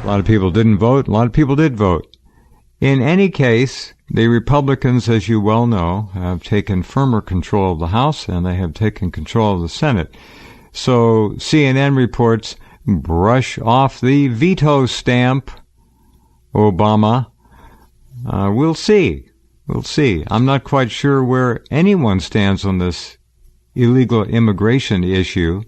A lot of people didn't vote. A lot of people did vote. In any case, the Republicans, as you well know, have taken firmer control of the House, and they have taken control of the Senate. So CNN reports, brush off the veto stamp, Obama. We'll see. We'll see. I'm not quite sure where anyone stands on this illegal immigration issue.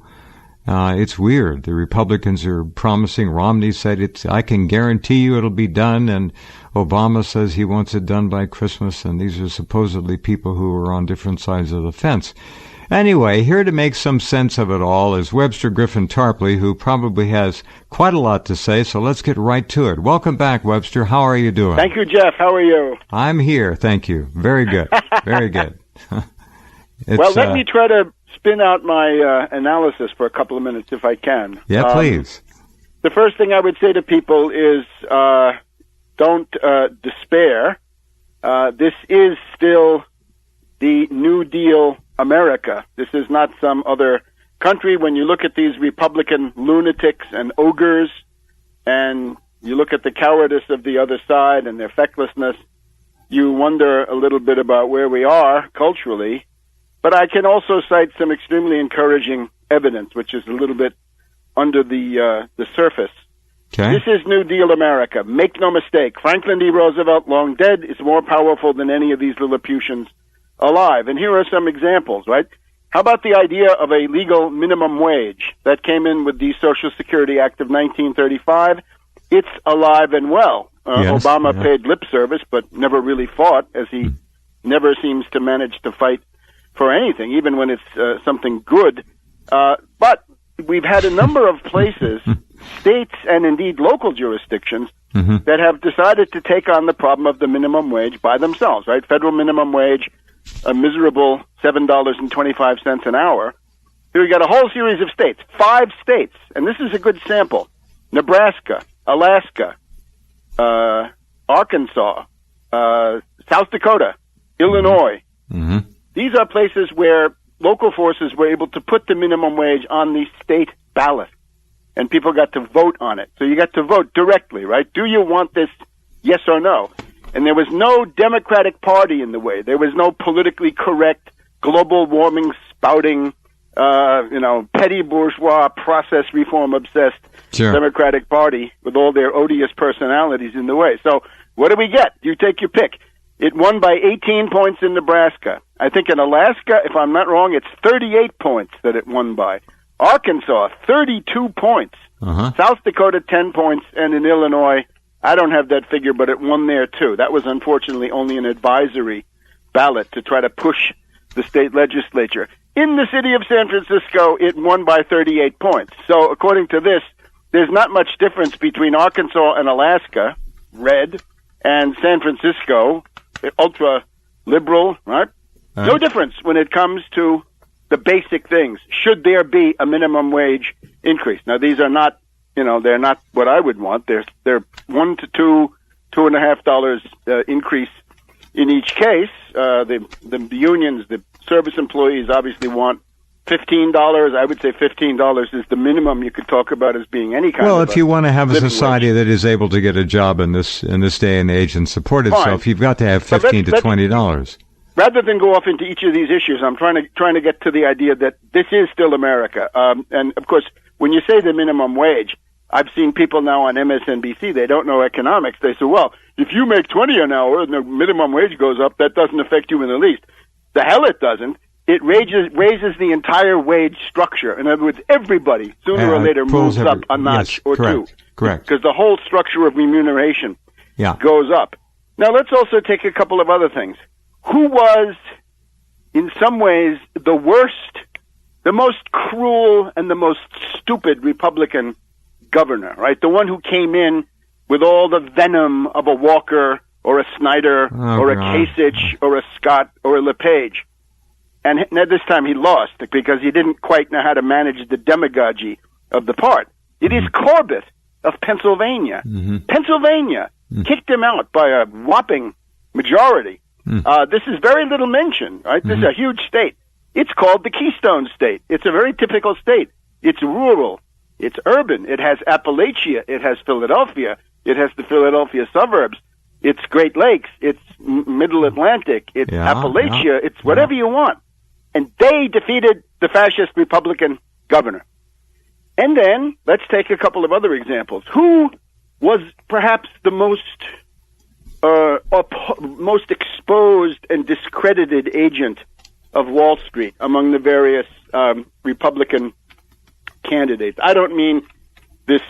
It's weird. The Republicans are promising. Romney said I can guarantee you it'll be done, and Obama says he wants it done by Christmas, and these are supposedly people who are on different sides of the fence. Anyway, here to make some sense of it all is Webster Tarpley, who probably has quite a lot to say, so let's get right to it. Welcome back, Webster. How are you doing? Thank you, Jeff. How are you? I'm here, thank you. Very good. Very good. Well, let me try to spin out my analysis for a couple of minutes, if I can. Yeah, please. The first thing I would say to people is don't despair. This is still the New Deal America. This is not some other country. When you look at these Republican lunatics and ogres, and you look at the cowardice of the other side and their fecklessness, you wonder a little bit about where we are culturally. But I can also cite some extremely encouraging evidence, which is a little bit under the surface. Okay. This is New Deal America. Make no mistake, Franklin D. Roosevelt, long dead, is more powerful than any of these Lilliputians alive. And here are some examples, right? How about the idea of a legal minimum wage that came in with the Social Security Act of 1935? It's alive and well. Yes, Obama yeah. paid lip service, but never really fought, as he never seems to manage to fight for anything, even when it's something good. But we've had a number of places, states and indeed local jurisdictions, that have decided to take on the problem of the minimum wage by themselves, right? Federal minimum wage, a miserable $7.25 an hour. Here we got a whole series of states, 5 states, and this is a good sample. Nebraska, Alaska, Arkansas, South Dakota, Illinois. These are places where local forces were able to put the minimum wage on the state ballot, and people got to vote on it. So you got to vote directly, right? Do you want this, yes or no? And there was no Democratic Party in the way. There was no politically correct, global warming spouting, petty bourgeois, process reform obsessed Democratic Party with all their odious personalities in the way. So what do we get? You take your pick. It won by 18 points in Nebraska. I think in Alaska, if I'm not wrong, it's 38 points that it won by. Arkansas, 32 points. South Dakota, 10 points. And in Illinois, I don't have that figure, but it won there too. That was unfortunately only an advisory ballot to try to push the state legislature. In the city of San Francisco, it won by 38 points. So according to this, there's not much difference between Arkansas and Alaska, red, and San Francisco, ultra-liberal, right? No difference when it comes to the basic things. Should there be a minimum wage increase? Now, these are not, they're not what I would want. They're $1 to $2.50 increase in each case. The unions, the service employees obviously want $15. I would say $15 is the minimum you could talk about as being any kind of Well, if you want to have a society wage that is able to get a job in this day and age and support itself, you've got to have $15 to $20. Rather than go off into each of these issues, I'm trying to get to the idea that this is still America. And of course, when you say the minimum wage, I've seen people now on MSNBC, they don't know economics. They say, well, if you make $20 an hour and the minimum wage goes up, that doesn't affect you in the least. The hell it doesn't. It raises the entire wage structure. In other words, everybody sooner or later moves up a notch or two. Correct. Because the whole structure of remuneration goes up. Now, let's also take a couple of other things. Who was, in some ways, the worst, the most cruel, and the most stupid Republican governor, right? The one who came in with all the venom of a Walker or a Snyder or a Kasich or a Scott or a LePage. And this time he lost because he didn't quite know how to manage the demagogy of the part. It is Corbett of Pennsylvania. Pennsylvania kicked him out by a whopping majority. This is very little mentioned, right? This is a huge state. It's called the Keystone State. It's a very typical state. It's rural. It's urban. It has Appalachia. It has Philadelphia. It has the Philadelphia suburbs. It's Great Lakes. It's Middle Atlantic. It's Appalachia. Yeah, it's whatever you want. And they defeated the fascist Republican governor. And then let's take a couple of other examples. Who was perhaps the most exposed and discredited agent of Wall Street among the various Republican candidates? I don't mean this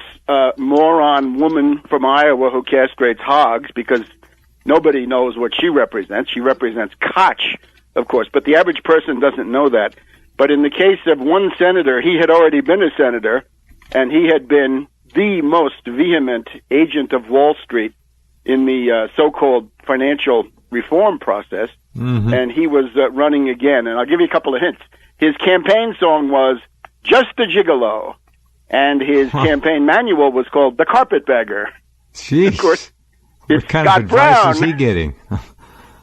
moron woman from Iowa who castrates hogs, because nobody knows what she represents. She represents Koch, of course, but the average person doesn't know that. But in the case of one senator, he had already been a senator, and he had been the most vehement agent of Wall Street in the so-called financial reform process, and he was running again. And I'll give you a couple of hints. His campaign song was Just a Gigolo, and his campaign manual was called The Carpetbagger. Jeez. Of course, what kind of advice is he getting?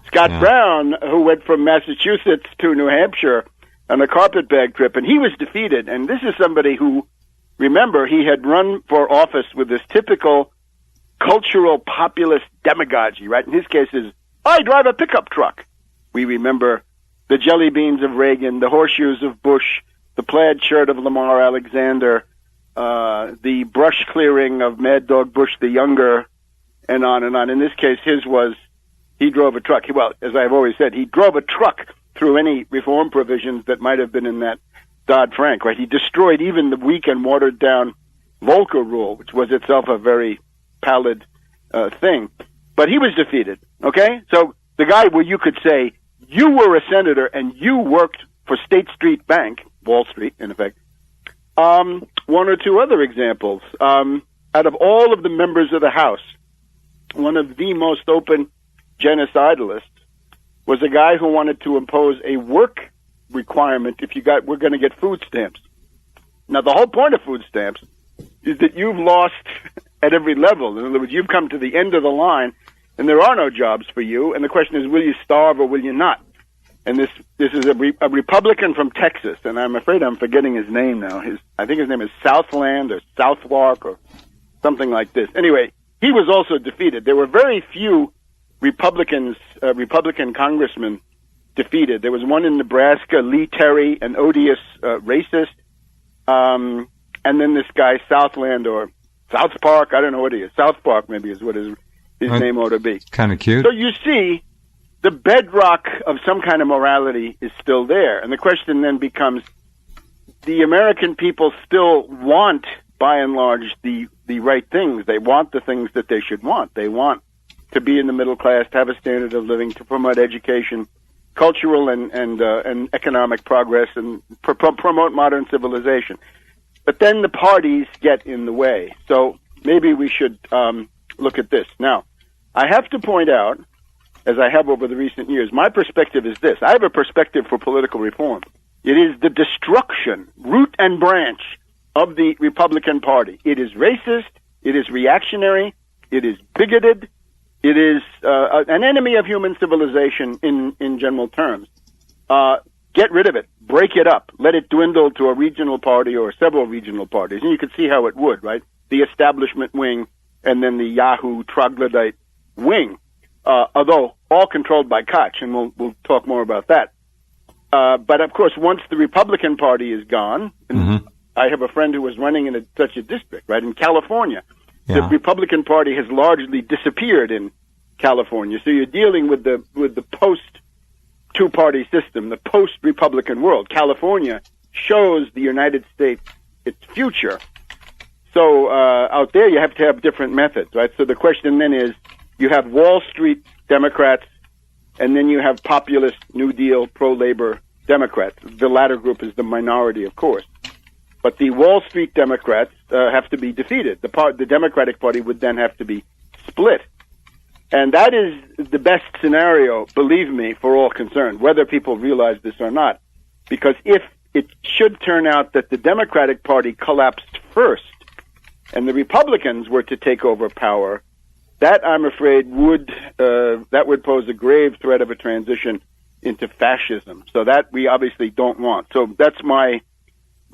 Scott Brown, who went from Massachusetts to New Hampshire on a carpetbag trip, and he was defeated. And this is somebody who, remember, he had run for office with this typical cultural populist demagogy, right? In his case is, I drive a pickup truck. We remember the jelly beans of Reagan, the horseshoes of Bush, the plaid shirt of Lamar Alexander, the brush clearing of Mad Dog Bush the Younger, and on and on. In this case, his was, he drove a truck. Well, as I've always said, he drove a truck through any reform provisions that might have been in that Dodd-Frank, right? He destroyed even the weak and watered-down Volcker rule, which was itself a very pallid thing. But he was defeated, okay? So the guy where you could say, you were a senator and you worked for State Street Bank, Wall Street, in effect. One or two other examples. Out of all of the members of the House, one of the most open genocidalists was a guy who wanted to impose a work requirement if we're going to get food stamps. Now, the whole point of food stamps is that you've lost at every level. In other words, you've come to the end of the line, and there are no jobs for you. And the question is, will you starve or will you not? And this is a Republican from Texas, and I'm afraid I'm forgetting his name now. I think his name is Southland or Southwark or something like this. Anyway, he was also defeated. There were very few Republican congressmen defeated. There was one in Nebraska, Lee Terry, an odious racist, and then this guy Southland or South Park, I don't know what he is. South Park maybe is what his name ought to be. Kind of cute. So you see, the bedrock of some kind of morality is still there. And the question then becomes, the American people still want, by and large, the right things. They want the things that they should want. They want to be in the middle class, to have a standard of living, to promote education, cultural and economic progress, and promote modern civilization. But then the parties get in the way. So maybe we should look at this. Now, I have to point out, as I have over the recent years, my perspective is this. I have a perspective for political reform. It is the destruction, root and branch, of the Republican Party. It is racist. It is reactionary. It is bigoted. It is an enemy of human civilization in general terms. Get rid of it. Break it up. Let it dwindle to a regional party or several regional parties. And you can see how it would, right? The establishment wing and then the Yahoo troglodyte wing. Although all controlled by Koch, and we'll talk more about that. But of course, once the Republican Party is gone, and I have a friend who was running in such a district, right, in California. Yeah. The Republican Party has largely disappeared in California. So you're dealing with the post two-party system, the post-Republican world. California shows the United States its future. So out there, you have to have different methods, right? So the question then is, you have Wall Street Democrats, and then you have populist New Deal, pro-labor Democrats. The latter group is the minority, of course. But the Wall Street Democrats have to be defeated. The Democratic Party would then have to be split. And that is the best scenario, believe me, for all concerned, whether people realize this or not. Because if it should turn out that the Democratic Party collapsed first and the Republicans were to take over power, that, I'm afraid, would pose a grave threat of a transition into fascism. So that we obviously don't want. So that's my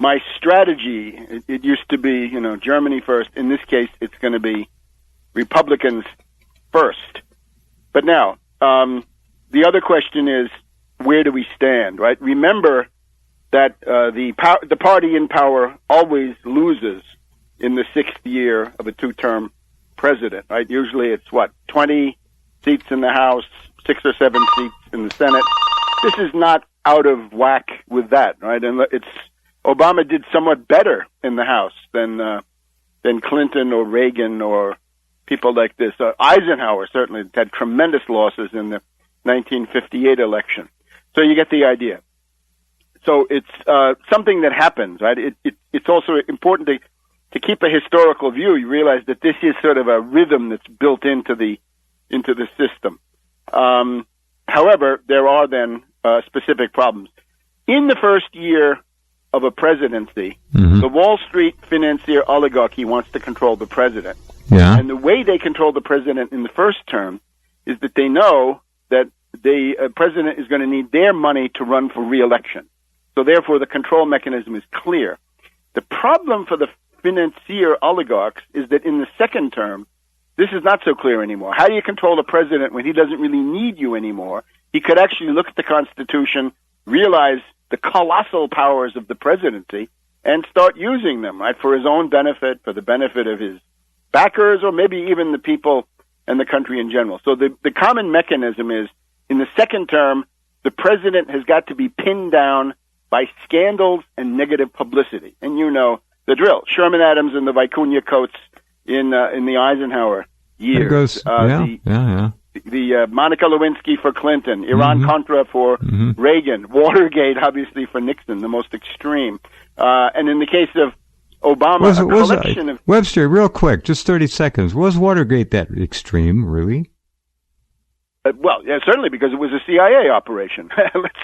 my strategy, it used to be, Germany first. In this case, it's going to be Republicans first. But now, the other question is, where do we stand, right? Remember that the party in power always loses in the sixth year of a two-term president, right? Usually it's 20 seats in the House, 6 or 7 seats in the Senate. This is not out of whack with that, right? And Obama did somewhat better in the House than Clinton or Reagan or people like this. Eisenhower certainly had tremendous losses in the 1958 election. So you get the idea. So it's something that happens, right? It's also important to keep a historical view. You realize that this is sort of a rhythm that's built into the system. However, there are then specific problems. In the first year of a presidency, the Wall Street financier oligarchy wants to control the president. Yeah. And the way they control the president in the first term is that they know that the president is going to need their money to run for re-election. So therefore, the control mechanism is clear. The problem for the financier oligarchs is that in the second term, this is not so clear anymore. How do you control the president when he doesn't really need you anymore? He could actually look at the Constitution, realize the colossal powers of the presidency, and start using them, right, for his own benefit, for the benefit of his backers, or maybe even the people and the country in general. So the common mechanism is, in the second term, the president has got to be pinned down by scandals and negative publicity. And you know the drill. Sherman Adams and the Vicuña coats in the Eisenhower years. The Monica Lewinsky for Clinton, Iran-Contra for Reagan, Watergate, obviously, for Nixon, the most extreme. And in the case of Obama, a collection of... Webster, real quick, just 30 seconds. Was Watergate that extreme, really? Well, yeah, certainly, because it was a CIA operation.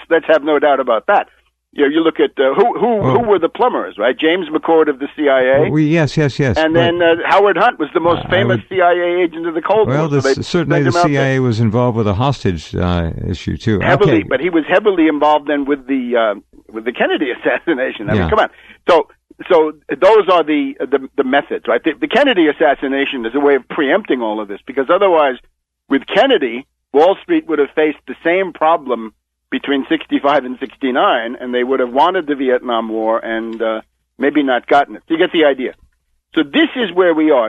Let's have no doubt about that. You look at who were the plumbers, right? James McCord of the CIA. Yes. And then Howard Hunt was the most famous CIA agent of the Cold War. Well, certainly the CIA was involved with a hostage issue too. Heavily, but he was heavily involved then with the Kennedy assassination. I mean, come on. So those are the methods, right? The Kennedy assassination is a way of preempting all of this, because otherwise, with Kennedy, Wall Street would have faced the same problem between 65 and 69, and they would have wanted the Vietnam War and maybe not gotten it. So you get the idea. So this is where we are.